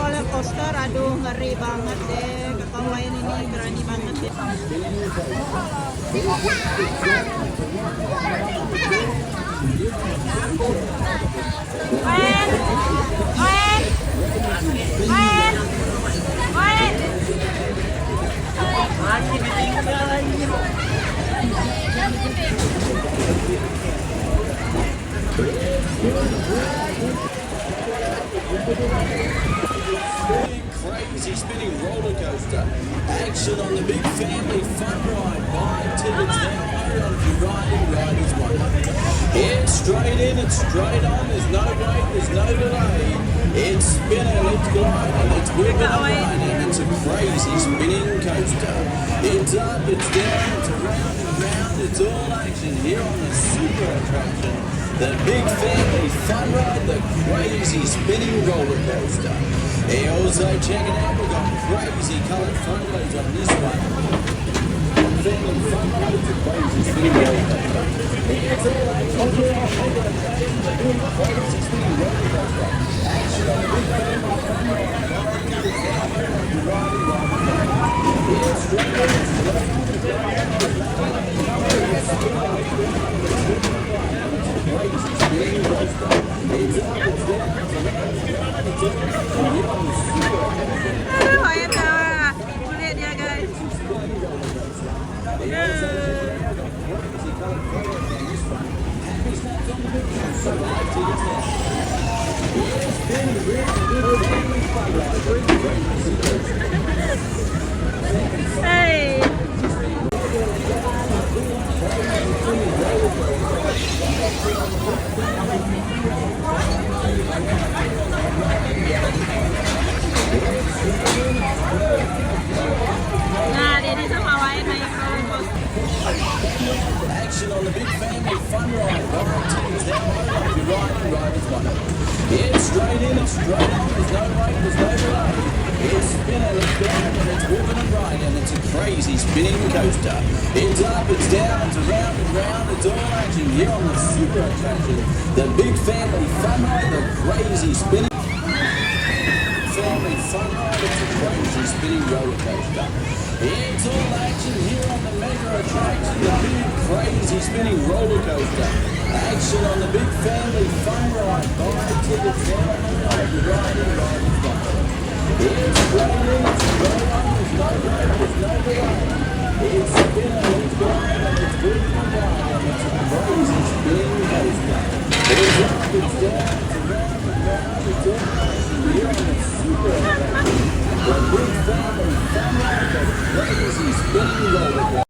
roller coaster, aduh ngeri banget deh. Kakak Wayan ini berani banget deh. Wayan, Wayan, Wayan, Wayan. Masih ditinggal lagi. Crazy spinning roller coaster. Action on the big family fun ride. Buy tickets now. If you're riding, riders one. It's straight in, it's straight on. There's no break, there's no delay. It's spinning, it's gliding, it's whipping and riding. It's a crazy spinning coaster. It's up, it's down, it's around and round. It's all action here on the super attraction. The big family fun ride, the crazy spinning roller coaster. Hey, also check it out, we've got crazy coloured front loads on this one. Family fun ride, it's a crazy spinning roller coaster. It's all action here on the big crazy spinning roller coaster. Action on the big family fun ride. It's straight on, it's straight on, it's straight Aduh, air tawa. Lihat dia guys. Hey. Nah, dia sama Wayan naik roller coaster. Action on the big family fun ride. Buy tickets now. If you're riding, riders one. It's straight in, it's straight on. There's no break, there's no delay. It's spinning, it's gliding, it's whipping and riding. It's a crazy spinning coaster. It's up, it's down, it's around and round. It's all action here on the super attraction. The big family fun ride, the crazy spinning family fun ride. It's a crazy spinning roller coaster. It's all action here on the mega attraction. The big crazy spinning roller coaster. Action on the big family fun ride. Buy tickets now. If you're riding, riders one. It's straight in, it's straight on. There's no break, there's no delay. It's spinning, it's gliding, it's whipping and riding. It's a crazy spinning coaster. It's up, it's down, it's around and round. It's all action here on the super attraction. The big family fun ride, the crazy spinning roller coaster.